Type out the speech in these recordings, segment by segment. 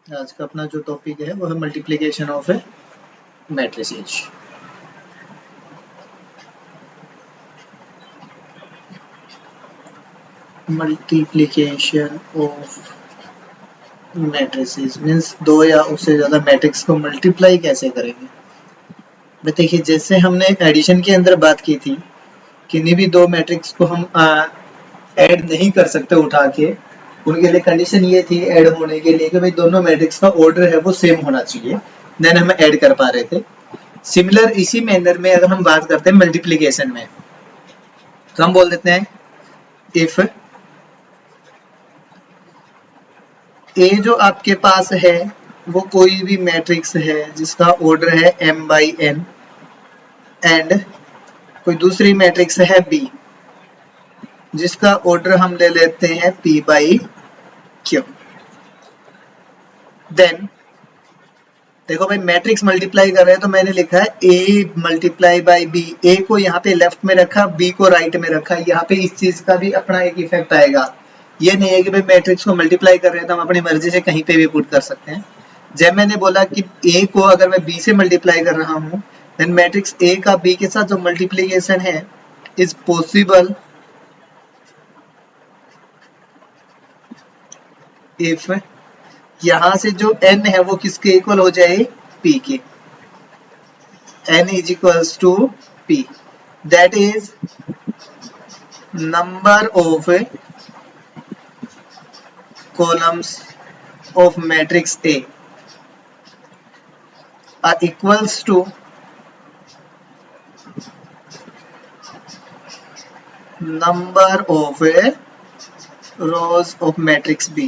आज का अपना जो टॉपिक है वो है multiplication of A matrices. Multiplication of matrices means दो या उससे ज्यादा मैट्रिक्स को मल्टीप्लाई कैसे करेंगे। देखिए जैसे हमने एडिशन के अंदर बात की थी, किन्हीं भी दो मैट्रिक्स को हम ऐड नहीं कर सकते उठा के, उनके लिए कंडीशन ये थी ऐड होने के लिए कि भाई दोनों मैट्रिक्स का ऑर्डर है वो सेम होना चाहिए, देन हम ऐड कर पा रहे थे। सिमिलर इसी मैनर में अगर हम बात करते हैं मल्टीप्लिकेशन में, तो हम बोल देते हैं इफ ए जो आपके पास है वो कोई भी मैट्रिक्स है जिसका ऑर्डर है m बाई n एंड कोई दूसरी मैट्रिक्स है b जिसका ऑर्डर हम ले लेते हैं p बाई q। देन देखो भाई मैट्रिक्स मल्टीप्लाई कर रहे हैं तो मैंने लिखा है a multiply by b, a को यहाँ पे लेफ्ट में रखा, b को राइट में रखा। यहाँ पे इस चीज का भी अपना एक इफेक्ट आएगा। ये नहीं है कि भाई मैट्रिक्स को मल्टीप्लाई कर रहे हैं तो हम अपनी मर्जी से कहीं पे भी पुट कर सकते हैं। जब मैंने बोला कि a को अगर मैं b से मल्टीप्लाई कर रहा हूँ, देन मैट्रिक्स a का b के साथ जो मल्टीप्लीकेशन है इज पॉसिबल इफ यहाँ से जो n है वो किसके इक्वल हो जाए, p के। n is equals to p, that is number of columns of matrix A are equals to number of rows of matrix B।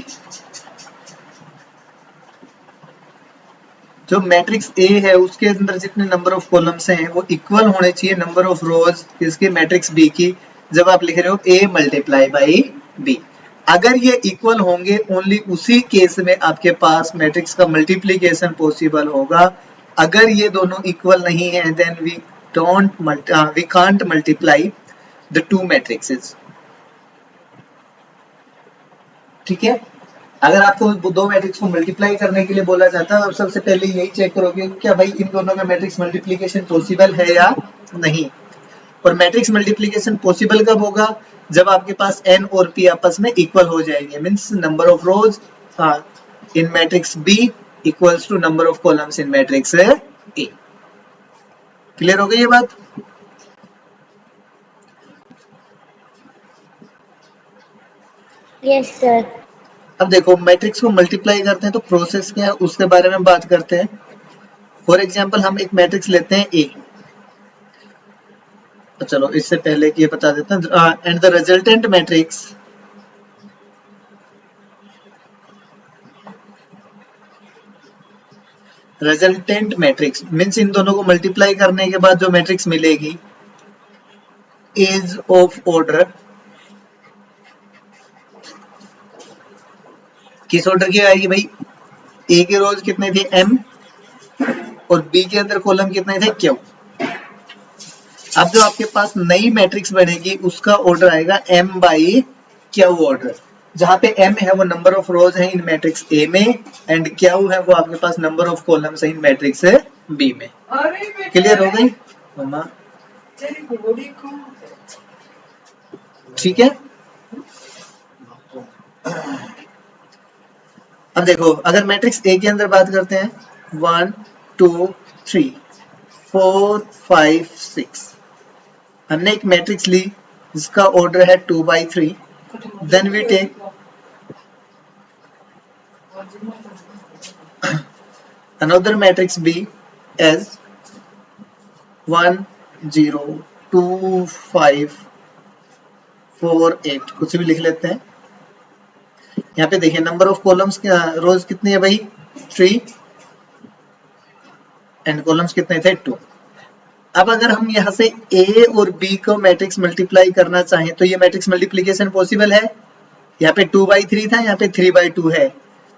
जो मैट्रिक्स A है उसके अंदर जितने नंबर ऑफ कॉलम्स हैं वो इक्वल होने चाहिए नंबर ऑफ रोज इसके मैट्रिक्स B की, जब आप लिख रहे हो A मल्टीप्लाई बाई B। अगर ये इक्वल होंगे ओनली उसी केस में आपके पास मैट्रिक्स का मल्टीप्लिकेशन पॉसिबल होगा। अगर ये दोनों इक्वल नहीं है then we can't multiply the two matrices. ठीक है, अगर आपको दो मैट्रिक्स को मल्टीप्लाई करने के लिए बोला जाता है तो सबसे पहले यही चेक करोगे क्या भाई इन दोनों का मैट्रिक्स मल्टीप्लिकेशन पॉसिबल है या नहीं। और मैट्रिक्स मल्टीप्लिकेशन पॉसिबल कब होगा, जब आपके पास n और p आपस में इक्वल हो जाएंगे, means number of rows in matrix B equals to number of columns in matrix A। Clear हो गई ये बात। Yes sir. अब देखो मैट्रिक्स को मल्टीप्लाई करते हैं तो प्रोसेस क्या है उसके बारे में बात करते हैं। फॉर एग्जांपल हम एक मैट्रिक्स लेते हैं A, तो चलो इससे पहले कि ये बता देते हैं and the resultant matrix means इन दोनों को मल्टीप्लाई करने के बाद जो मैट्रिक्स मिलेगी इज ऑफ ऑर्डर, किस ऑर्डर की आएगी भाई, A के रोज कितने थे m और B के अंदर कॉलम कितने थे q। अब जो आपके पास नई मैट्रिक्स बनेगी उसका ऑर्डर आएगा m बाई q ऑर्डर, जहां पे m है वो नंबर ऑफ रोज है इन मैट्रिक्स A में एंड q है वो आपके पास नंबर ऑफ कॉलम्स है इन मैट्रिक्स B में। क्लियर हो गई मामा, ठीक है। अब देखो अगर मैट्रिक्स A के अंदर बात करते हैं 1 2 3 4 5 6, हमने एक मैट्रिक्स ली जिसका ऑर्डर है 2 by 3, then we take another matrix B as 1 0 2 5 4 8, कुछ भी लिख लेते हैं। यहाँ पे देखिए नंबर ऑफ कॉलम्स रोज कितनी है भाई 3 एंड कॉलम्स कितने थे 2। अब अगर हम यहाँ से A और B को मैट्रिक्स मल्टीप्लाई करना चाहें तो ये मैट्रिक्स मल्टीप्लिकेशन पॉसिबल है। यहाँ पे 2 बाई 3 था, यहाँ पे 3 बाई 2 है,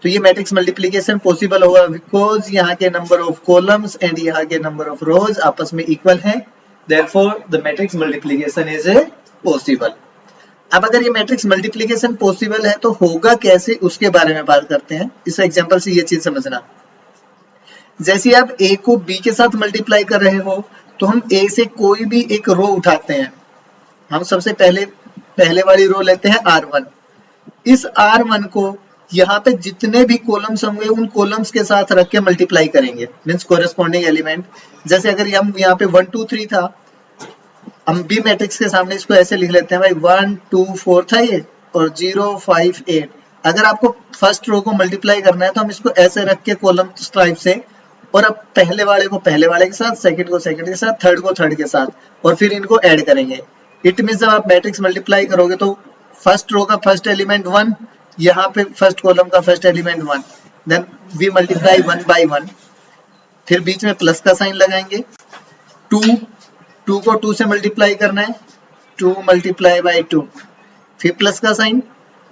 तो ये मैट्रिक्स मल्टीप्लिकेशन पॉसिबल होगा बिकॉज यहाँ के नंबर ऑफ कॉलम्स एंड यहाँ के नंबर ऑफ रोज आपस में इक्वल है, therefore the matrix multiplication is possible. अब अगर ये मैट्रिक्स मल्टीप्लीकेशन पॉसिबल है तो होगा कैसे, उसके बारे में बात करते हैं। इस एग्जांपल से ये चीज समझना। जैसे आप a को b के साथ मल्टीप्लाई कर रहे हो तो हम a से कोई भी एक रो उठाते हैं। हम सबसे पहले वाली रो लेते हैं R1। इस R1 को यहाँ पे जितने भी कॉलम्स होंगे उन कॉलम्स के साथ रख के मल्टीप्लाई करेंगे, मीन्स कोरेस्पॉन्डिंग एलिमेंट। जैसे अगर हम यहाँ पे 1 2 3 था, हम बी मैट्रिक्स के सामने इसको ऐसे लिख लेते हैं भाई 1 2 4 था ये, और 0 5 8। अगर आपको फर्स्ट रो को मल्टीप्लाई करना है तो हम इसको ऐसे रख के कॉलम टाइप से, और अब पहले वाले को पहले वाले के साथ, सेकंड को सेकंड के साथ, थर्ड को थर्ड के साथ, और फिर इनको ऐड करेंगे। इट मींस जब आप मैट्रिक्स मल्टीप्लाई करोगे तो फर्स्ट रो का फर्स्ट एलिमेंट 1, यहाँ पे फर्स्ट कॉलम का first element 1, then we multiply 1 by 1, फिर बीच में प्लस का साइन लगाएंगे। 2 को 2 से मल्टीप्लाई करना है, 2 मल्टीप्लाई बाई 2, फिर प्लस का साइन।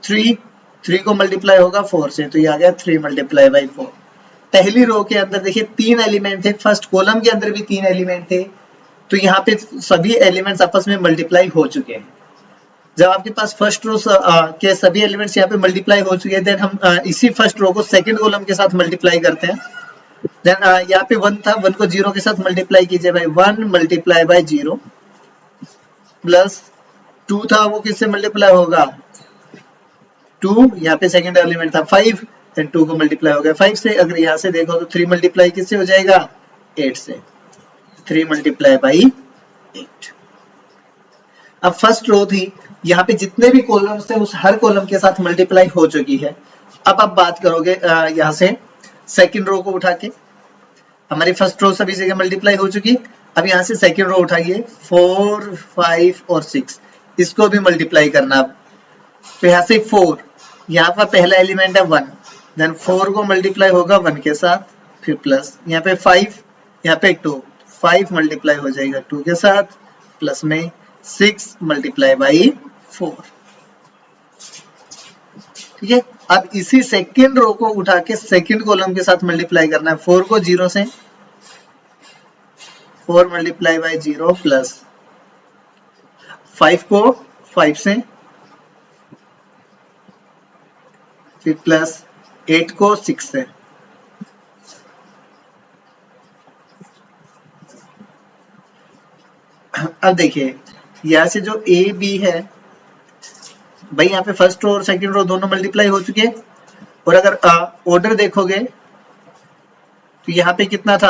3 को मल्टीप्लाई होगा 4 से, तो ये आ गया 3 मल्टीप्लाई बाई 4। पहली रो के अंदर देखिए 3 एलिमेंट थे, फर्स्ट कॉलम के अंदर भी 3 एलिमेंट थे, तो यहाँ पे सभी एलिमेंट्स आपस में मल्टीप्लाई हो चुके हैं। जब आपके पास फर्स्ट रो के सभी एलिमेंट्स यहाँ पे मल्टीप्लाई हो चुके हैं, देन हम इसी फर्स्ट रो को सेकंड कॉलम के साथ मल्टीप्लाई करते हैं। देन यहाँ पे 1 था, 1 को 0 के साथ मल्टीप्लाई कीजिए भाई, 1 मल्टीप्लाई बाई 0, प्लस 2 था, वो किससे मल्टीप्लाई होगा 2, यहाँ पे सेकंड एलिमेंट था 5, देन 2 को मल्टीप्लाई हो गया 5 से। अगर यहाँ से देखो तो 3 मल्टीप्लाई किससे हो जाएगा 8 से, 3 मल्टीप्लाई बाई 8। अब फर्स्ट रो थी, यहाँ पे जितने भी कॉलम्स थे उस हर कॉलम के साथ मल्टीप्लाई हो चुकी है। अब आप बात करोगे यहाँ से सेकंड रो को उठा के, हमारी फर्स्ट रो सभी जगह मल्टीप्लाई हो चुकी। अब यहाँ से सेकंड रो उठाइए, 4 5 और 6, इसको भी मल्टीप्लाई करना। अब तो यहाँ से 4, यहाँ पर पहला एलिमेंट है 1, देन 4 को मल्टीप्लाई होगा 1 के साथ, फिर प्लस यहाँ पे 5, यहाँ पे 2, 5 मल्टीप्लाई हो जाएगा 2 के साथ, प्लस में 6 मल्टीप्लाई बाई 4। ठीक है। अब इसी सेकंड रो को उठा के सेकंड कॉलम के साथ मल्टीप्लाई करना है। 4 को 0 से, 4 मल्टीप्लाई बाई 0, प्लस 5 को 5 से, फिर प्लस 8 को 6 से। अब देखिए यहाँ से जो ए बी है भाई, यहाँ पे फर्स्ट रो और सेकंड रो दोनों मल्टीप्लाई हो चुके हैं। और अगर ऑर्डर देखोगे तो यहाँ पे कितना था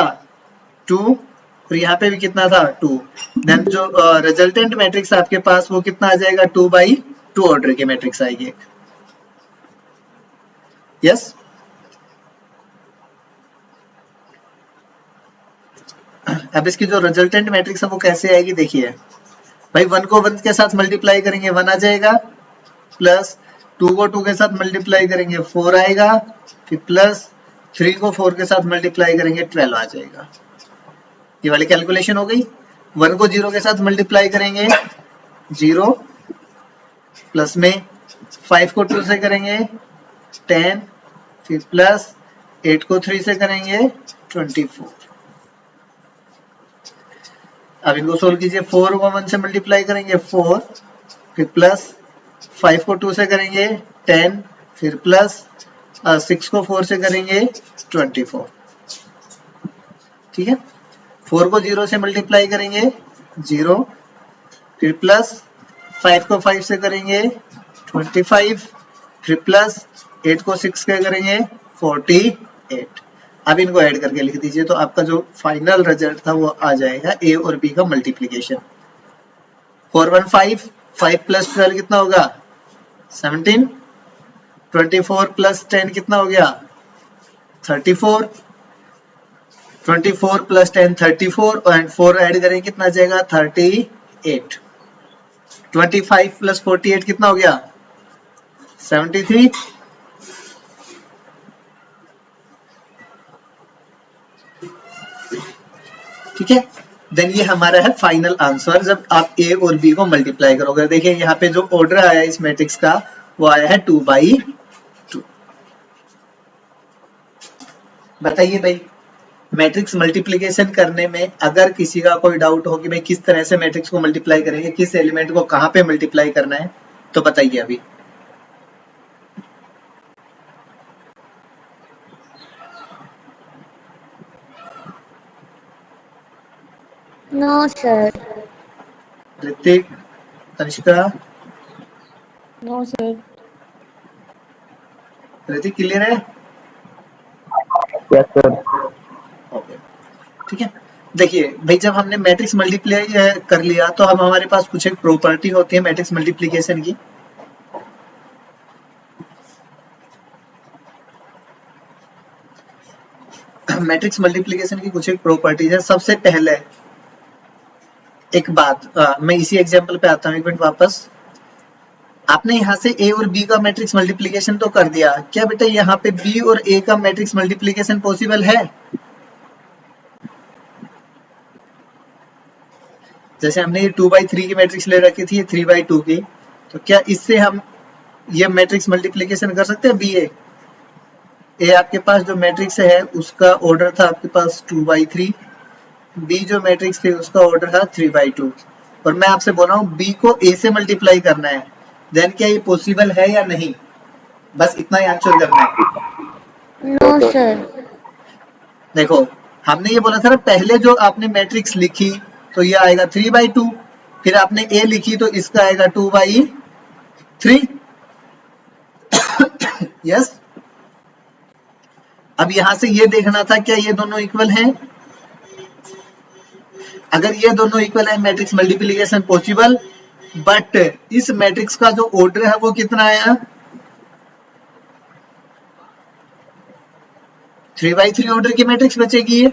2, और यहाँ पे भी कितना था 2, देन जो रिजल्टेंट मैट्रिक्स आपके पास वो कितना आ जाएगा 2 by 2 ऑर्डर की मैट्रिक्स आएगी। यस अब इसकी जो रिजल्टेंट मैट्रिक्स है वो कैसे आएगी देखिए भाई, 1 को 1 के साथ मल्टीप्लाई करेंगे 1 आ जाएगा, प्लस 2 को 2 के साथ मल्टीप्लाई करेंगे 4 आएगा, फिर प्लस 3 को 4 के साथ मल्टीप्लाई करेंगे 12 आ जाएगा। ये वाली कैलकुलेशन हो गई। 1 को 0 के साथ मल्टीप्लाई करेंगे 0, प्लस में 5 को 2 से करेंगे 10, फिर प्लस 8 को 3 से करेंगे 24। अब इनको सोल्व कीजिए। 4 को 1 से मल्टीप्लाई करेंगे 4, फिर प्लस 5 को 2 से करेंगे 10, फिर प्लस 6 को 4 से करेंगे 24। ठीक है। 4 को 0 से मल्टीप्लाई करेंगे 0, फिर प्लस 5 को 5 से करेंगे 25, फिर प्लस 8 को 6 से करेंगे 48। अब इनको ऐड करके लिख दीजिए तो आपका जो फाइनल रिजल्ट था वो आ जाएगा ए और बी का मल्टीप्लीकेशन। 4 1 5, 5 प्लस 12 कितना होगा 17, 24 प्लस 10 कितना हो गया 34, 24 प्लस 10 34, एंड 4 ऐड करेंगे कितना आ जाएगा 38। 25 प्लस 48 कितना हो गया 73। ठीक है। देन ये हमारा है फाइनल आंसर जब आप ए और बी को मल्टीप्लाई करोगे। देखिए यहाँ पे जो ऑर्डर आया है इस मैट्रिक्स का वो आया है 2 by 2। बताइए भाई, मैट्रिक्स मल्टीप्लिकेशन करने में अगर किसी का कोई डाउट हो कि भाई किस तरह से मैट्रिक्स को मल्टीप्लाई करेंगे, किस एलिमेंट को कहाँ पे मल्टीप्लाई करना है, तो बताइए अभी। No sir. Hrithik, Tanishka, no sir. Hrithik clear है? Yes sir. ओके, ठीक है। देखिए भाई, जब हमने मैट्रिक्स मल्टीप्लाई कर लिया तो अब हमारे पास कुछ एक प्रॉपर्टी होती है मैट्रिक्स मल्टीप्लिकेशन की। मैट्रिक्स मल्टीप्लिकेशन की कुछ एक प्रॉपर्टीज है। सबसे पहले एक बात, मैं इसी एग्जांपल पे आता हूँ, एक मिनट वापस। आपने यहाँ से ए और बी का मैट्रिक्स मल्टीप्लिकेशन तो कर दिया, क्या बेटा यहाँ पे बी और ए का मैट्रिक्स मल्टीप्लिकेशन पॉसिबल है? जैसे हमने ये 2/3 की मैट्रिक्स ले रखी थी, ये 3/2 की, तो क्या इससे हम ये मैट्रिक्स मल्टीप्लिकेशन कर सकते हैं? बी ए आपके पास जो मैट्रिक्स है उसका ऑर्डर था आपके पास 2/3, बी जो मैट्रिक्स थी उसका ऑर्डर था 3/2, और मैं आपसे बोल रहा हूँ बी को ए से मल्टीप्लाई करना है, देन क्या ये पॉसिबल है या नहीं? बस इतना ही आंसर करना है। No sir. देखो, हमने ये बोला था ना, पहले जो आपने मैट्रिक्स लिखी तो ये आएगा 3/2, फिर आपने ए लिखी तो इसका आएगा 2/3। यस। अब यहां से ये देखना था क्या ये दोनों इक्वल हैं। अगर ये दोनों इक्वल है, मैट्रिक्स मल्टीप्लिकेशन पॉसिबल, बट इस मैट्रिक्स का जो ऑर्डर है वो कितना आया? 3/3 ऑर्डर की मैट्रिक्स बचेगी ये।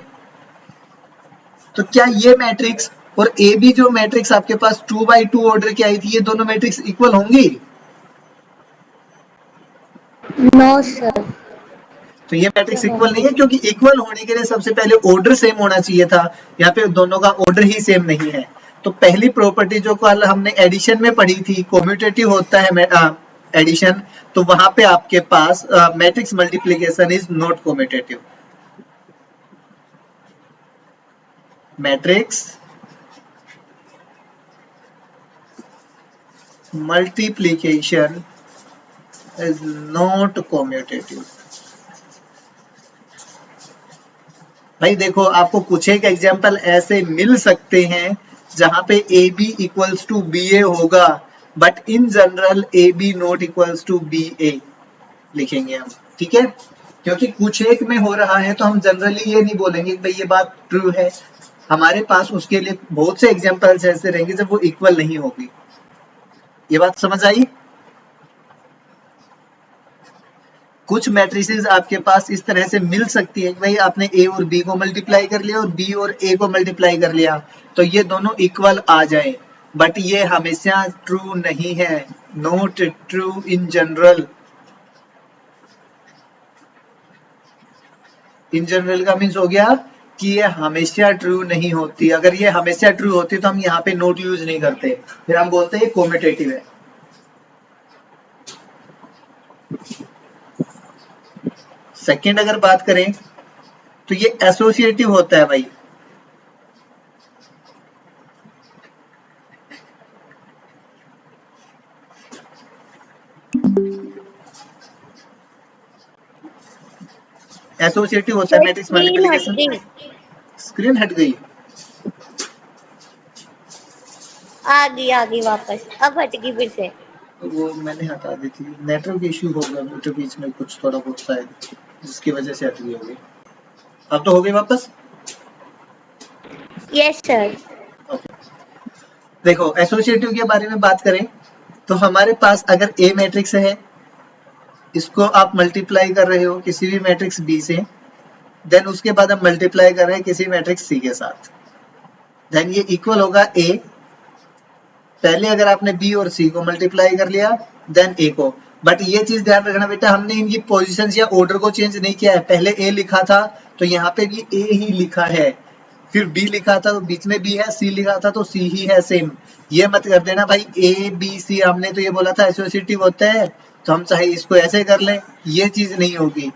तो क्या ये मैट्रिक्स और ए बी जो मैट्रिक्स आपके पास 2/2 ऑर्डर की आई थी, ये दोनों मैट्रिक्स इक्वल होंगी? No sir. तो ये मैट्रिक्स इक्वल नहीं है, क्योंकि इक्वल होने के लिए सबसे पहले ऑर्डर सेम होना चाहिए था। यहाँ पे दोनों का ऑर्डर ही सेम नहीं है। तो पहली प्रॉपर्टी जो कल हमने एडिशन में पढ़ी थी, कम्यूटेटिव होता है एडिशन, तो वहां पे आपके पास matrix multiplication is not commutative. Matrix multiplication is not commutative. भाई देखो, आपको कुछ एक एग्जांपल ऐसे मिल सकते हैं जहां पे A B equals to B A होगा, but in general A B not equals to B A लिखेंगे हम, ठीक है? क्योंकि कुछ एक में हो रहा है तो हम जनरली ये नहीं बोलेंगे कि भाई ये बात ट्रू है। हमारे पास उसके लिए बहुत से एग्जांपल्स ऐसे रहेंगे जब वो इक्वल नहीं होगी। ये बात समझ आई? कुछ मैट्रिसेस आपके पास इस तरह से मिल सकती है कि भाई आपने ए और बी को मल्टीप्लाई कर लिया और बी और ए को मल्टीप्लाई कर लिया तो ये दोनों इक्वल आ जाए, बट ये हमेशा ट्रू नहीं है, not true in general. In general का मीन्स हो गया कि ये हमेशा ट्रू नहीं होती। अगर ये हमेशा ट्रू होती तो हम यहाँ पे नोट यूज नहीं करते, फिर हम बोलते हैं ये कम्यूटेटिव है। सेकंड अगर बात करें तो ये एसोसिएटिव होता है भाई। एसोसिएटिव होता है मैट्रिक्स मल्टीप्लिकेशन। स्क्रीन हट गई, आ गई वापस, अब हट गई फिर से। वो मैंने हटा दी थी, नेटवर्क इश्यू होगा तो बीच में कुछ थोड़ा बहुत शायद, जिसकी वजह से हट गई होगी। अब तो हो गई वापस। Yes sir. देखो, एसोसिएटिव के बारे में बात करें तो हमारे पास अगर ए मैट्रिक्स है, इसको आप मल्टीप्लाई कर रहे हो किसी भी मैट्रिक्स बी से, देन उसके बाद हम मल्टीप्लाई कर रहे हैं किसी मैट्रिक्स सी के साथ, देन ये इक्वल होगा ए। पहले अगर आपने बी और सी को मल्टीप्लाई कर लिया देन ए को, बट ये चीज ध्यान रखना बेटा, हमने इनकी पोजीशंस या ऑर्डर को चेंज नहीं किया है। पहले ए लिखा था तो यहाँ पे भी ए ही लिखा है, फिर बी लिखा था तो बीच में बी है, सी लिखा था तो सी ही है सेम। ये मत कर देना भाई ए बी सी, हमने तो ये बोला था एसोसिएटिव होता है तो हम चाहे इसको ऐसे कर लें, ये चीज नहीं होगी।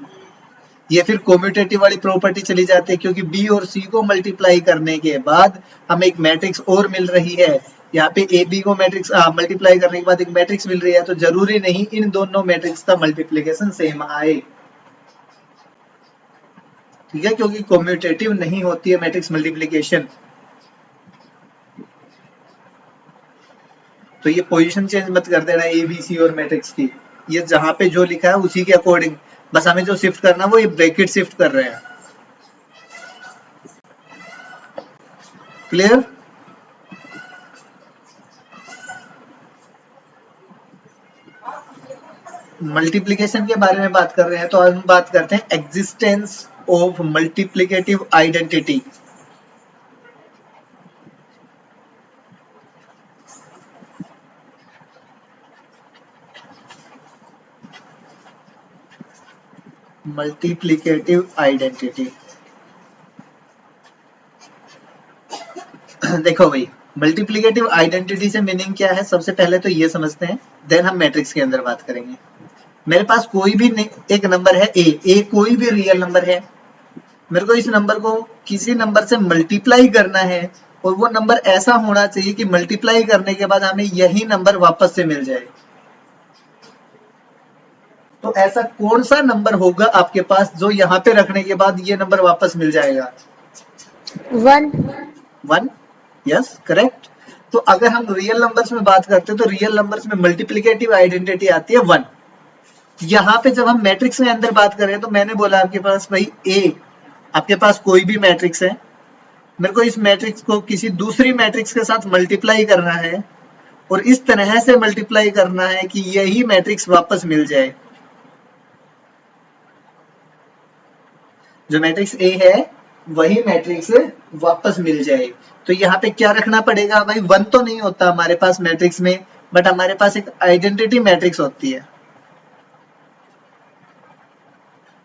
ये फिर कम्यूटेटिव वाली प्रॉपर्टी चली जाती है, क्योंकि बी और सी को मल्टीप्लाई करने के बाद हमें एक मैट्रिक्स और मिल रही है, यहाँ पे ए बी को मैट्रिक्स मल्टीप्लाई करने के बाद एक मैट्रिक्स मिल रही है, तो जरूरी नहीं इन दोनों मैट्रिक्स का मल्टीप्लीकेशन सेम आए, ठीक है, क्योंकि कम्यूटेटिव नहीं होती है मैट्रिक्स मल्टीप्लीकेशन। तो ये पोजीशन चेंज मत कर देना ए बी सी और मैट्रिक्स की, ये जहां पे जो लिखा है उसी के अकॉर्डिंग, बस हमें जो शिफ्ट करना है वो ये ब्रैकेट शिफ्ट कर रहे हैं। क्लियर? मल्टीप्लिकेशन के बारे में बात कर रहे हैं, तो आज हम बात करते हैं existence of multiplicative identity. Multiplicative identity देखो भाई, मल्टीप्लिकेटिव आइडेंटिटी से मीनिंग क्या है, सबसे पहले तो ये समझते हैं, देन हम मैट्रिक्स के अंदर बात करेंगे। मेरे पास कोई भी एक नंबर है ए कोई भी रियल नंबर है, मेरे को इस नंबर को किसी नंबर से मल्टीप्लाई करना है और वो नंबर ऐसा होना चाहिए कि मल्टीप्लाई करने के बाद हमें यही नंबर वापस से मिल जाए। तो ऐसा कौन सा नंबर होगा आपके पास जो यहाँ पे रखने के बाद ये नंबर वापस मिल जाएगा? 1 यस करेक्ट। तो अगर हम रियल नंबर्स में बात करते हैं तो रियल नंबर्स में मल्टीप्लिकेटिव आइडेंटिटी आती है 1। यहाँ पे जब हम मैट्रिक्स में अंदर बात करें तो मैंने बोला आपके पास भाई ए, आपके पास कोई भी मैट्रिक्स है, मेरे को इस मैट्रिक्स को किसी दूसरी मैट्रिक्स के साथ मल्टीप्लाई करना है और इस तरह से मल्टीप्लाई करना है कि यही मैट्रिक्स वापस मिल जाए। जो मैट्रिक्स ए है वही मैट्रिक्स वापस मिल जाए। तो यहाँ पे क्या रखना पड़ेगा भाई? 1 तो नहीं होता हमारे पास मैट्रिक्स में, बट हमारे पास एक आइडेंटिटी मैट्रिक्स होती है,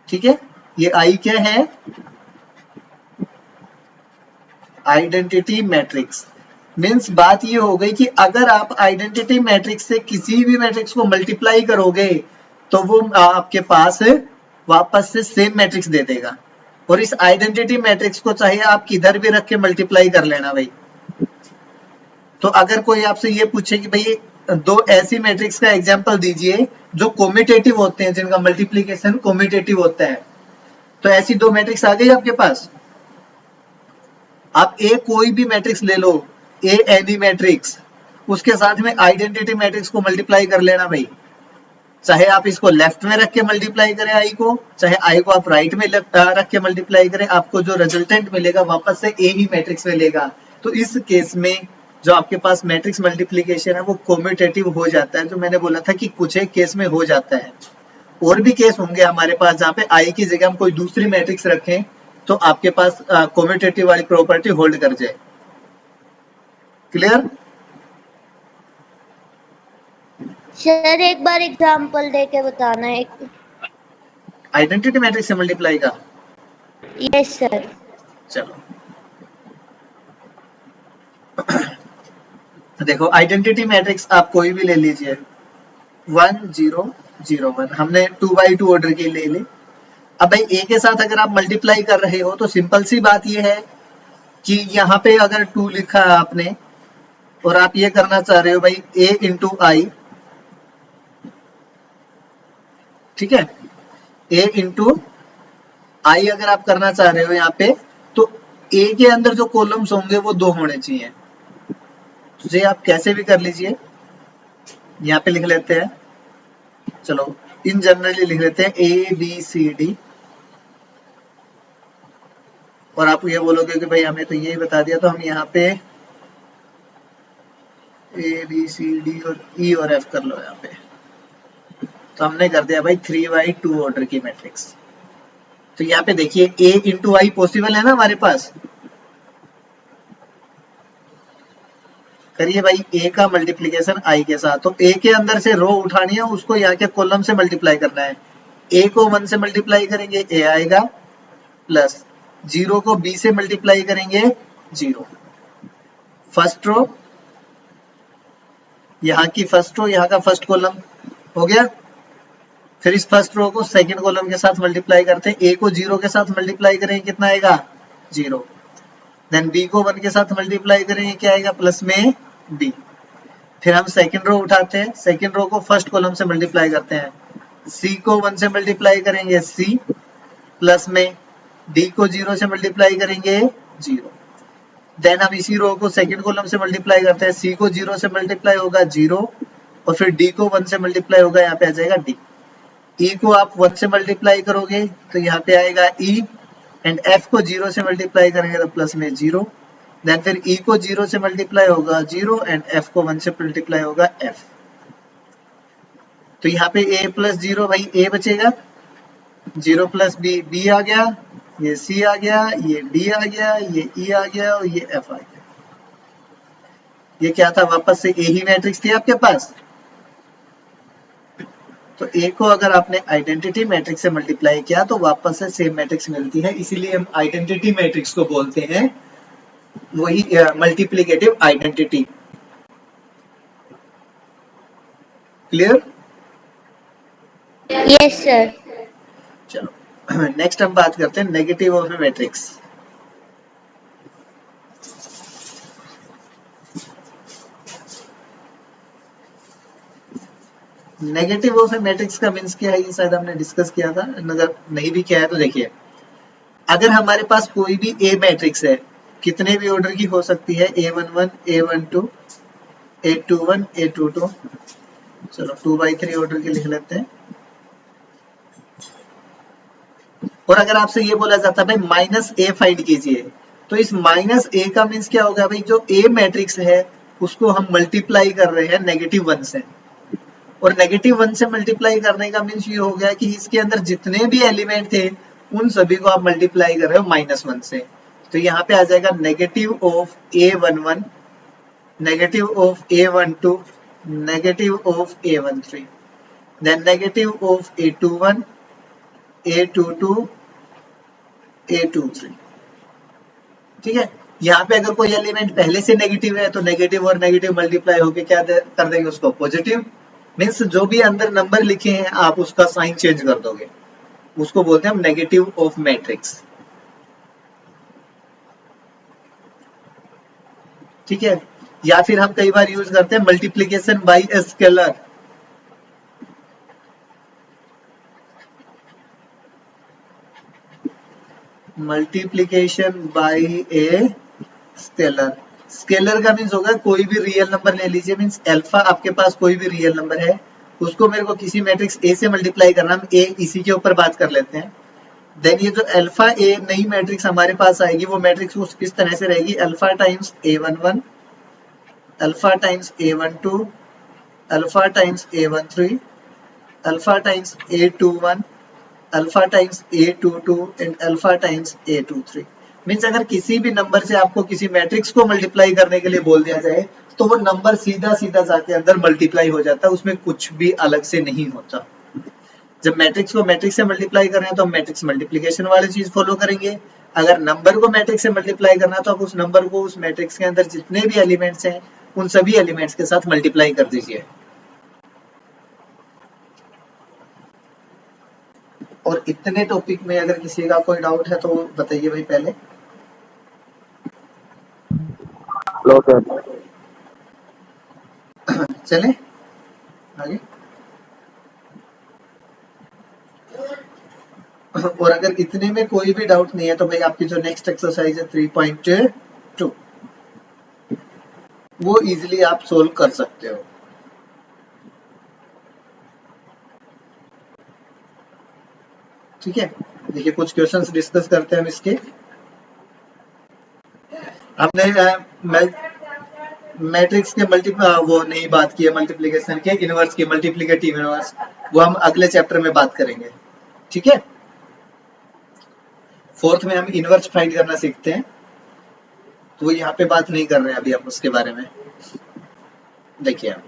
ठीक है। ये आई क्या है? Identity matrix. मीन्स बात ये हो गई कि अगर आप आइडेंटिटी मैट्रिक्स से किसी भी मैट्रिक्स को मल्टीप्लाई करोगे तो वो आपके पास वापस से सेम मैट्रिक्स दे देगा। और इस आइडेंटिटी मैट्रिक्स को चाहिए आप किधर भी रख के मल्टीप्लाई कर लेना भाई। तो अगर कोई आपसे ये पूछे कि भाई दो ऐसी मैट्रिक्स का एग्जांपल दीजिए जो कम्यूटेटिव होते हैं, जिनका मल्टीप्लिकेशन कम्यूटेटिव होता है, तो ऐसी दो मैट्रिक्स आ गई आपके पास। आप ए कोई भी मैट्रिक्स ले लो, ए एनी मैट्रिक्स, उसके साथ में आइडेंटिटी मैट्रिक्स को मल्टीप्लाई कर लेना भाई। चाहे आप इसको लेफ्ट में रख के मल्टीप्लाई करें आई को, चाहे आई को आप राइट में रख के मल्टीप्लाई करें, आपको जो रिजल्टेंट मिलेगा वापस से ए ही मैट्रिक्स मिलेगा। तो इस केस में जो आपके पास मैट्रिक्स मल्टीप्लिकेशन है वो कम्यूटेटिव हो जाता है, जो मैंने बोला था कि कुछ एक केस में हो जाता है। और भी केस होंगे हमारे पास जहाँ पे आई की जगह हम कोई दूसरी मैट्रिक्स रखें तो आपके पास कम्यूटेटिव वाली प्रॉपर्टी होल्ड कर जाए। क्लियर? सर एक बार एग्जांपल देके बताना है। आइडेंटिटी मैट्रिक्स से मल्टीप्लाई का? Yes sir. चलो देखो, आइडेंटिटी मैट्रिक्स आप कोई भी ले लीजिए, 1 0 0 1, हमने 2x2 ऑर्डर की ले ली। अब भाई ए के साथ अगर आप मल्टीप्लाई कर रहे हो तो सिंपल सी बात ये है कि यहाँ पे अगर 2 लिखा है आपने और आप ये करना चाह रहे हो भाई a इंटू आई, ठीक है, a इंटू आई अगर आप करना चाह रहे हो यहाँ पे, तो a के अंदर जो कॉलम्स होंगे वो 2 होने चाहिए। तो ये आप कैसे भी कर लीजिए, यहाँ पे लिख लेते हैं, चलो इन जनरली लिख लेते हैं ए बी सी डी, और आप ये बोलोगे कि भाई हमें तो यही बता दिया, तो हम यहाँ पे ए बी सी डी और ई और एफ कर लो यहाँ पे। तो हमने कर दिया भाई 3x2 ऑर्डर की मैट्रिक्स। तो यहाँ पे देखिए ए इंटू आई पॉसिबल है ना हमारे पास, करिए भाई ए का मल्टीप्लिकेशन आई के साथ। तो ए के अंदर से रो उठानी है, उसको यहाँ के कॉलम से मल्टीप्लाई करना है। ए को 1 से मल्टीप्लाई करेंगे ए आएगा, प्लस 0 को बी से मल्टीप्लाई करेंगे 0। फर्स्ट रो, यहाँ की फर्स्ट रो, यहाँ का फर्स्ट कॉलम हो गया। फिर इस फर्स्ट रो को सेकंड कॉलम के साथ मल्टीप्लाई करते हैं, ए को 0 के साथ मल्टीप्लाई करेंगे कितना आएगा 0, देन बी को 1 के साथ मल्टीप्लाई करेंगे क्या आएगा प्लस में बी। फिर हम सेकंड रो उठाते हैं, सेकंड रो को फर्स्ट कॉलम से मल्टीप्लाई करते हैं, सी को 1 से मल्टीप्लाई करेंगे सी, प्लस में डी को 0 से मल्टीप्लाई करेंगे 0। देन हम इसी रो को सेकंड कॉलम से मल्टीप्लाई करते हैं, सी को 0 से मल्टीप्लाई होगा 0, और फिर डी को 1 से मल्टीप्लाई होगा, यहाँ पे आ जाएगा डी। ई को आप 1 से मल्टीप्लाई करोगे तो यहाँ पे आएगा ई, एंड एफ को 0 से मल्टीप्लाई करेंगे तो प्लस में 0। देन फिर ई को 0 से मल्टीप्लाई होगा 0, एंड एफ को 1 से मल्टीप्लाई होगा एफ। तो यहाँ पे a प्लस 0, भाई a बचेगा, 0 प्लस बी, बी आ गया, ये c आ गया, ये d आ गया, ये e आ गया, और ये f आ गया। ये क्या था, वापस से a ही मैट्रिक्स थी आपके पास। तो a को अगर आपने आइडेंटिटी मैट्रिक्स से मल्टीप्लाई किया तो वापस से सेम मैट्रिक्स मिलती है, इसीलिए हम आइडेंटिटी मैट्रिक्स को बोलते हैं वही multiplicative identity. Clear? Yes sir. चलो नेक्स्ट हम बात करते हैं negative of A matrix. Negative of A matrix का मीन्स क्या है, ये शायद हमने डिस्कस किया था, अगर नहीं भी किया है तो देखिए, अगर हमारे पास कोई भी ए मैट्रिक्स है, कितने भी ऑर्डर की हो सकती है, A11, A12, A21, A22, चलो 2/3 ऑर्डर की लिख लेते हैं। और अगर आपसे ये बोला जाता है भाई माइनस ए फाइंड कीजिए, तो इस माइनस ए का मीन्स क्या होगा भाई, जो ए मैट्रिक्स है उसको हम मल्टीप्लाई कर रहे हैं -1 से, और -1 से मल्टीप्लाई करने का मीन्स ये हो गया कि इसके अंदर जितने भी एलिमेंट थे उन सभी को आप मल्टीप्लाई कर रहे हो -1 से। तो यहाँ पे आ जाएगा negative of A11, negative of A12, negative of A13, then negative of A21, A22, A23। ठीक है, यहाँ पे अगर कोई एलिमेंट पहले से नेगेटिव है तो नेगेटिव और नेगेटिव मल्टीप्लाई होके क्या कर देंगे उसको, पॉजिटिव। मीन्स जो भी अंदर नंबर लिखे हैं आप उसका साइन चेंज कर दोगे, उसको बोलते हैं हम नेगेटिव ऑफ मैट्रिक्स। ठीक है, या फिर हम कई बार यूज करते हैं multiplication bye a scalar. Multiplication bye a scalar, scalar का मीन्स होगा कोई भी रियल नंबर ले लीजिए, मीन्स अल्फा आपके पास कोई भी रियल नंबर है, उसको मेरे को किसी मैट्रिक्स ए से मल्टीप्लाई करना, हम ए इसी के ऊपर बात कर लेते हैं। देन ये जो अल्फा ए नई मैट्रिक्स हमारे पास आएगी, वो मैट्रिक्स किस तरह से रहेगी, alpha times A11, alpha times A12, alpha times A13, alpha times A21, alpha times A22 and alpha times A23। Means अगर किसी भी नंबर से आपको किसी मैट्रिक्स को मल्टीप्लाई करने के लिए बोल दिया जाए तो वो नंबर सीधा सीधा जाके अंदर मल्टीप्लाई हो जाता है, उसमें कुछ भी अलग से नहीं होता। जब मैट्रिक्स को मैट्रिक्स से मल्टीप्लाई कर रहे हैं तो हम मैट्रिक्स मल्टीप्लिकेशन वाली चीज फॉलो करेंगे, अगर नंबर को मैट्रिक्स से मल्टीप्लाई करना है तो आप उस नंबर को उस मैट्रिक्स के अंदर जितने भी एलिमेंट्स हैं उन सभी एलिमेंट्स के साथ मल्टीप्लाई कर दीजिए। और इतने टॉपिक में अगर किसी का कोई डाउट है तो बताइए भाई पहले। लो सर। चले आगे। और अगर इतने में कोई भी डाउट नहीं है तो भाई आपकी जो नेक्स्ट एक्सरसाइज है 3.2 वो इजीली आप सोल्व कर सकते हो। ठीक है, देखिए कुछ क्वेश्चंस डिस्कस करते हैं हम इसके। हमने मैट्रिक्स के वो नहीं बात की है, मल्टीप्लिकेशन के इनवर्स की, मल्टीप्लिकेटिव इनवर्स, वो हम अगले चैप्टर में बात करेंगे। ठीक है, फोर्थ में हम इनवर्स फाइंड करना सीखते हैं, तो वो यहाँ पे बात नहीं कर रहे हैं अभी हम उसके बारे में। देखिए आप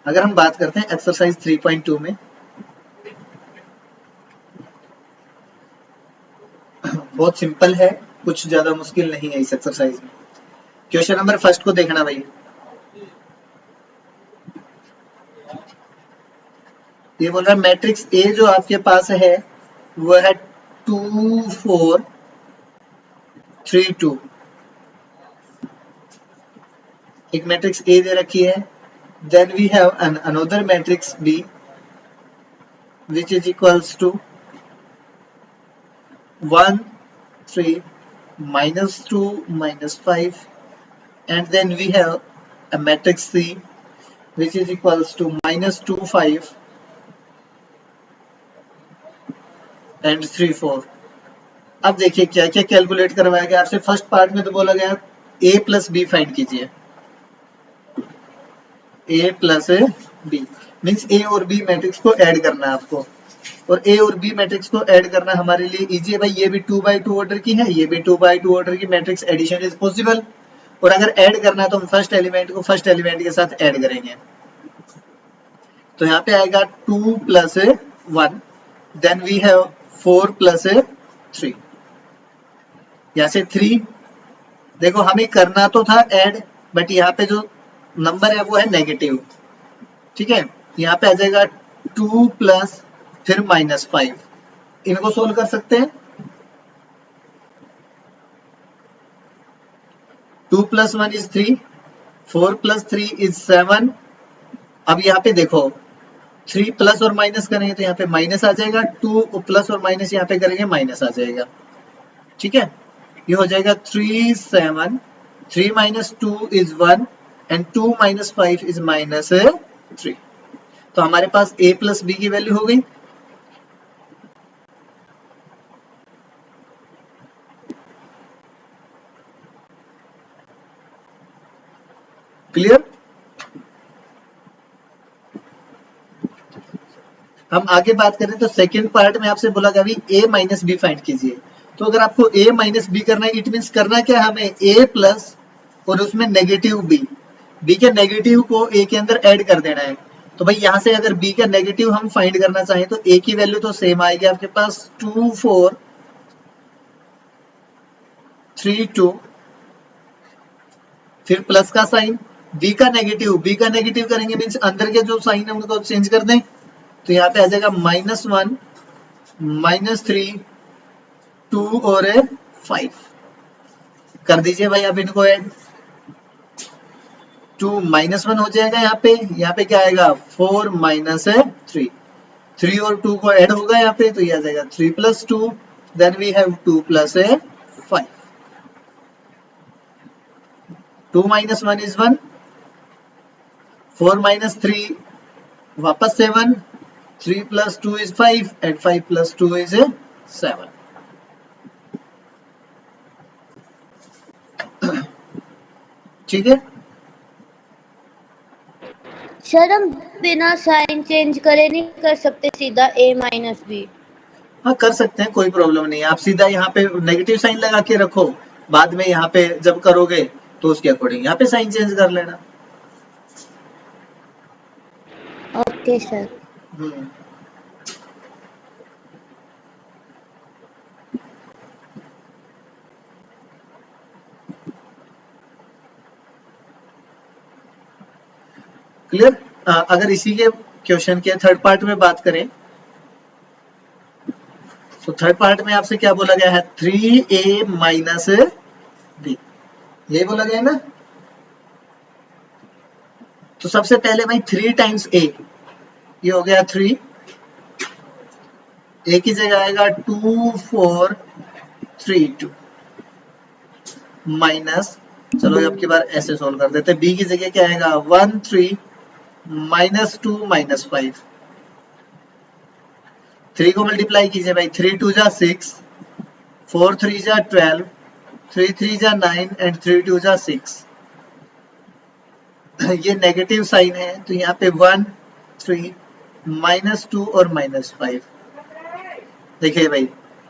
अगर हम बात करते हैं एक्सरसाइज 3.2 में, बहुत सिंपल है, कुछ ज्यादा मुश्किल नहीं है इस एक्सरसाइज में। क्वेश्चन नंबर फर्स्ट को देखना भाई, ये बोल रहा है मैट्रिक्स ए जो आपके पास है वो है 2 4 3 2। एक मैट्रिक्स ए दे रखी है, then we have another matrix B which is equals to 1 3 minus 2 minus 5, and then we have a matrix C which is equals to minus 2 5 and 3 4। अब देखिए क्या क्या कैलकुलेट करवाया गया आपसे। फर्स्ट पार्ट में तो बोला गया a प्लस बी फाइंड कीजिए, a plus B means a और b मैट्रिक्स को ऐड करना है आपको, और a और b मैट्रिक्स को ऐड करना हमारे लिए इजी है भाई। ये भी 2 बाई 2 ऑर्डर की है, ये भी 2 बाई 2 ऑर्डर की, मैट्रिक्स एडिशन इज पॉसिबल। और अगर ऐड करना है तो हम फर्स्ट एलिमेंट को फर्स्ट एलिमेंट के साथ ऐड करेंगे। तो यहाँ पे आएगा 2 plus 1, then we have 4 plus 3, यहाँ से 3। देखो हमें करना तो था ऐड, बट यहाँ पे जो नंबर है वो है नेगेटिव, ठीक है। यहाँ पे आ जाएगा 2 प्लस फिर माइनस 5। इनको सोल्व कर सकते हैं। 2 प्लस 1 इज 3, 4 प्लस 3 इज 7। अब यहाँ पे देखो 3 प्लस और माइनस करेंगे तो यहाँ पे माइनस आ जाएगा, 2 प्लस और माइनस यहाँ पे करेंगे माइनस आ जाएगा, ठीक है। ये हो जाएगा 3 7, 3 minus 2 is 1 and 2 minus 5 is minus 3। तो हमारे पास a प्लस बी की वैल्यू हो गई। क्लियर। हम आगे बात करें तो सेकंड पार्ट में आपसे बोला गया a माइनस बी फाइंड कीजिए। तो अगर आपको a माइनस बी करना है, इट मीन्स करना क्या है हमें, a प्लस और उसमें नेगेटिव b के नेगेटिव को a के अंदर ऐड कर देना है। तो भाई यहाँ से अगर b का नेगेटिव हम फाइंड करना चाहें तो a की वैल्यू तो सेम आएगी आपके पास 2 4 3 2, फिर प्लस का साइन, b का नेगेटिव करेंगे मीन्स अंदर के जो साइन है उनको चेंज कर दें। तो यहाँ पे आ जाएगा -1 -3 2 और 5। कर दीजिए भाई आप इनको ऐड। 2 -1 हो जाएगा यहाँ पे क्या आएगा 4 माइनस 3, 3 और 2 को ऐड होगा यहाँ पे, तो ये आ जाएगा 3 plus 2, then we have 2 plus 5। 2 minus 1 is 1, 4 minus 3 वापस 7, 3 plus 2 is 5 and 5 plus 2 is 7। ठीक है। सर हम बिना साइन चेंज करे नहीं कर सकते सीधा a माइनस बी? हाँ कर सकते हैं, कोई प्रॉब्लम नहीं है। आप सीधा यहाँ पे नेगेटिव साइन लगा के रखो, बाद में यहाँ पे जब करोगे तो उसके अकॉर्डिंग यहाँ पे साइन चेंज कर लेना। Okay sir. क्लियर। अगर इसी के क्वेश्चन के थर्ड पार्ट में बात करें तो थर्ड पार्ट में आपसे क्या बोला गया है, 3a माइनस बी, ये बोला गया है ना। तो सबसे पहले भाई 3 टाइम्स a, ये हो गया 3, a की जगह आएगा 2 4 3 2 माइनस, चलो अब की बार ऐसे सोल्व कर देते हैं। b की जगह क्या आएगा 1 3 माइनस 2 माइनस 5। 3 को मल्टीप्लाई कीजिए भाई, 3 2 जा 6, 4 3 जा 12, 3 3 जा 9 एंड 3 2 जा 6। ये नेगेटिव साइन है तो यहाँ पे 1 3 माइनस 2 और माइनस 5। देखिए भाई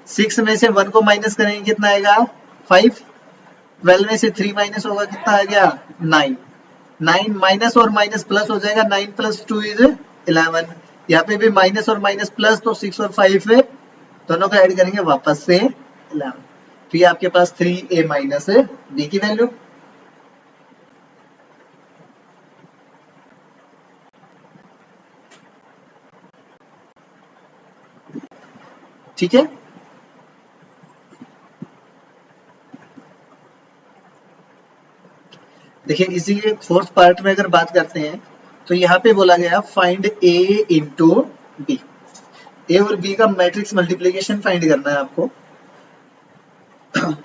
6 में से 1 को माइनस करेंगे कितना आएगा 5, 12 में से 3 माइनस होगा कितना आ गया 9, 9 माइनस और माइनस प्लस हो जाएगा, 9 प्लस 2 इज 11। यहाँ पे भी माइनस और माइनस प्लस, तो 6 और 5 है दोनों को ऐड करेंगे वापस से 11। तो ये आपके पास 3a माइनस b की वैल्यू। ठीक है। देखिए इसी के फोर्थ पार्ट में अगर बात करते हैं तो यहाँ पे बोला गया फाइंड ए इंटू बी। ए और बी का मैट्रिक्स मल्टीप्लीकेशन फाइंड करना है आपको।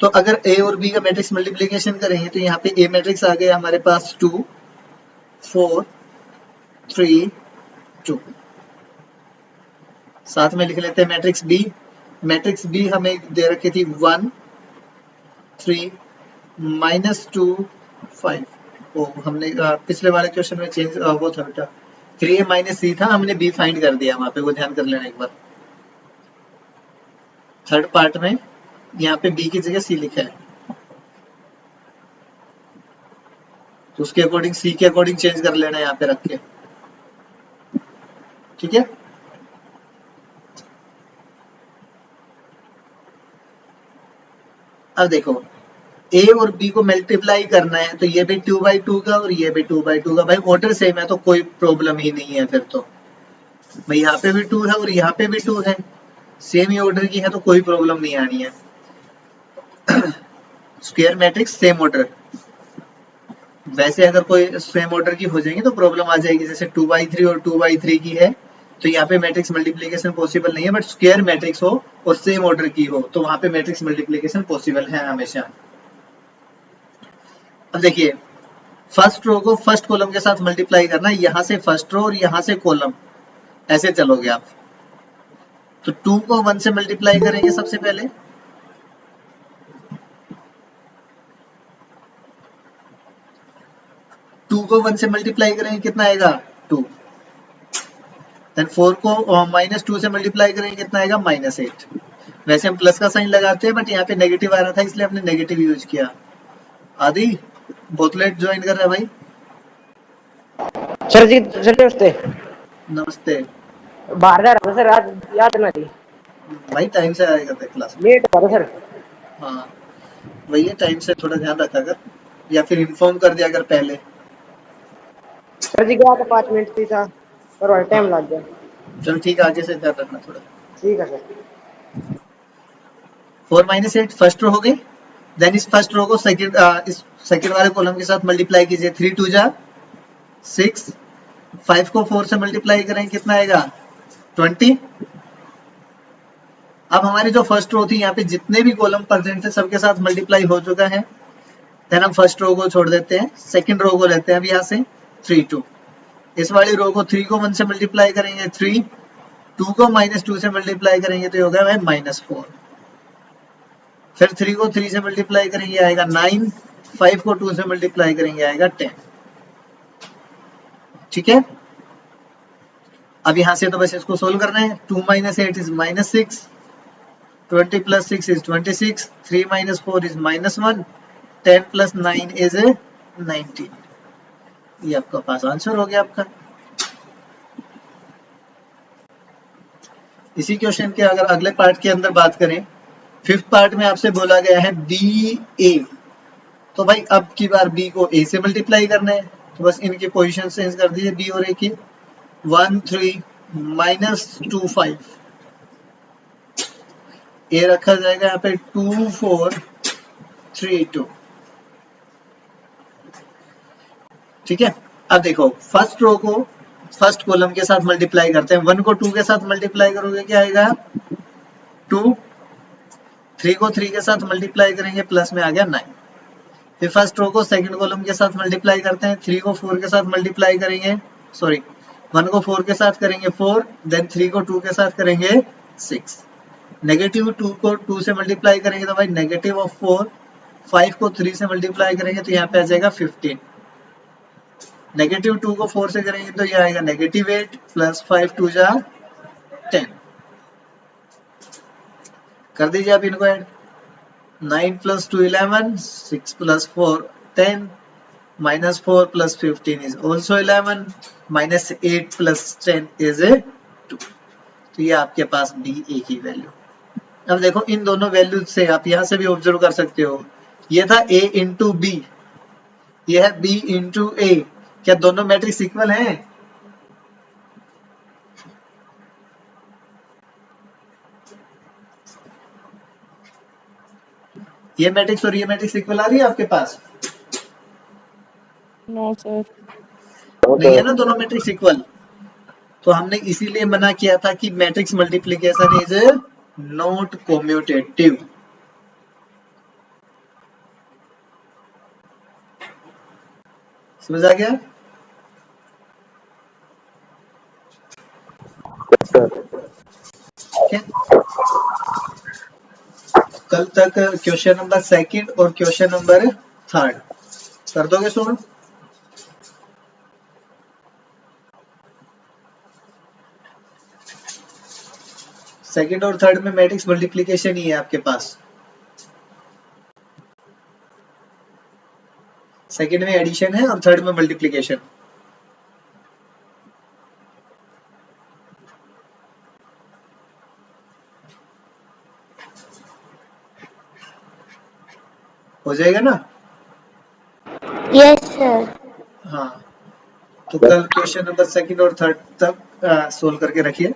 तो अगर ए और बी का मैट्रिक्स मल्टीप्लीकेशन करेंगे तो यहाँ पे ए मैट्रिक्स आ गया हमारे पास 2 4 3 2। साथ में लिख लेते हैं मैट्रिक्स बी। मैट्रिक्स बी हमें दे रखी थी 1 3 -2 5। वो हमने पिछले वाले क्वेश्चन में चेंज वो था बेटा 3a - c था, हमने b फाइंड कर दिया वहां पे, वो ध्यान कर लेना एक बार। थर्ड पार्ट में यहाँ पे b की जगह c लिखा है, तो उसके अकॉर्डिंग c के अकॉर्डिंग चेंज कर लेना है यहाँ पे रख के, ठीक है। अब देखो a और b को मल्टीप्लाई करना है तो ये भी 2/2 का और ये भी 2/2 का। भाई ऑर्डर सेम है तो कोई प्रॉब्लम ही नहीं है फिर तो। भाई यहाँ पे भी 2 है और यहाँ पे भी 2 है, सेम ही ऑर्डर की है तो कोई प्रॉब्लम नहीं आनी है। स्क्वायर मैट्रिक्स सेम ऑर्डर, वैसे अगर कोई सेम ऑर्डर की हो जाएंगी तो प्रॉब्लम आ जाएगी, जैसे 2/3 और 2/3 की है तो यहाँ पे मैट्रिक्स मल्टीप्लीकेशन पॉसिबल नहीं है। बट स्क्वायर मैट्रिक्स हो और सेम ऑर्डर की हो तो वहां पे मैट्रिक्स मल्टीप्लीकेशन पॉसिबल है हमेशा। अब देखिए फर्स्ट रो को फर्स्ट कॉलम के साथ मल्टीप्लाई करना है, यहाँ से फर्स्ट रो और यहाँ से कॉलम, ऐसे चलोगे आप। तो 2 को 1 से मल्टीप्लाई करेंगे सबसे पहले, टू को 1 से मल्टीप्लाई करेंगे कितना आएगा 2। देन 4 को -2 से मल्टीप्लाई करेंगे कितना आएगा -8। वैसे हम प्लस का साइन लगाते हैं बट यहाँ पे नेगेटिव आ रहा था इसलिए हमने नेगेटिव यूज किया। आदि बहुत लेट ज्वाइन कर रहा है भाई। सर जी सर नमस्ते। नमस्ते बाहर जा रहा था सर, आज याद नहीं थी। भाई, टाइम से आएगा था क्लास में। लेट हुआ था सर। हाँ वही है, टाइम से थोड़ा ध्यान रखा कर या फिर इन्फॉर्म कर दिया अगर पहले। सर जी गया था 5 मिनट ही था पर टाइम लग गया। चलो ठीक है, आगे से ध्यान रखना थोड़ा। ठीक है सर। 4 - 8 फर्स्ट रो हो गई। देन इस फर्स्ट रो को इस सेकंड वाले कॉलम के साथ मल्टीप्लाई कीजिए। 3 2 जा 6, 5 को 4 से मल्टीप्लाई करेंगे कितना आएगा 20। अब हमारी जो फर्स्ट रो थी यहाँ पे जितने भी कॉलम प्रेजेंट थे सबके साथ मल्टीप्लाई हो चुका है। देन हम फर्स्ट रो को छोड़ देते हैं, सेकंड रो को लेते हैं अब यहाँ से 3 2। इस वाली रो को 3 को 1 से मल्टीप्लाई करेंगे 3, 2 को -2 से मल्टीप्लाई करेंगे तो ये होगा भाई -4। फिर 3 को 3 से मल्टीप्लाई करेंगे आएगा 9, 5 को 2 से मल्टीप्लाई करेंगे आएगा 10, ठीक है। अब यहाँ से तो बस इसको सोल्व करना है। 2 - 8 इज -6, 20 + 6 is 26, 3 - 4 is -1, 10 + 9 is 19। ये आपका पास आंसर हो गया आपका। इसी क्वेश्चन के अगर अगले पार्ट के अंदर बात करें, फिफ्थ पार्ट में आपसे बोला गया है बी ए। तो भाई अब की बार बी को ए से मल्टीप्लाई करना है, तो बस इनकी पोजीशन चेंज कर दीजिए बी और ए की। 1 3 -2 5, ए रखा जाएगा यहाँ पे 2 4 3 2, ठीक है। अब देखो फर्स्ट रो को फर्स्ट कॉलम के साथ मल्टीप्लाई करते हैं। 1 को 2 के साथ मल्टीप्लाई करोगे क्या आएगा 2, 3 को 3 के साथ मल्टीप्लाई करेंगे प्लस में आ गया 9। फिर फर्स्ट रो को सेकंड कॉलम के साथ मल्टीप्लाई करते हैं। 3 को 4 के साथ मल्टीप्लाई करेंगे, सॉरी 1 को 4 के साथ करेंगे 4, देन 3 को 2 के साथ करेंगे 6। नेगेटिव 2 को 2 से मल्टीप्लाई करेंगे तो भाई -4, 5 को 3 से मल्टीप्लाई करेंगे तो यहाँ पे आ जाएगा 15। -2 को 4 से करेंगे तो ये आएगा -8 + 5 2 जा 10। कर दीजिए आप इनको ऐड। 9 + 2 11, 6 + 4 10, -4 + 15 is also 11, -8 + 10 is 2। तो ये आपके पास बी ए की वैल्यू। अब देखो इन दोनों वैल्यू से आप यहाँ से भी ऑब्जर्व कर सकते हो, ये था a इंटू बी, ये है b इंटू ए। क्या दोनों मैट्रिक्स इक्वल हैं? ये मैट्रिक्स और ये मैट्रिक्स इक्वल आ रही है आपके पास? No sir. नहीं है ना दोनों मैट्रिक्स इक्वल, तो हमने इसीलिए मना किया था कि matrix multiplication is not commutative. समझ आ गया? ठीक है, कल तक क्वेश्चन नंबर सेकंड और क्वेश्चन नंबर थर्ड कर दोगे सोल्व? सेकंड और थर्ड में मैट्रिक्स मल्टीप्लिकेशन ही है आपके पास, सेकंड में एडिशन है और थर्ड में मल्टीप्लिकेशन। हो जाएगा ना? Yes sir. हाँ, तो कल क्वेश्चन नंबर सेकंड और थर्ड तक सोल्व करके रखिए।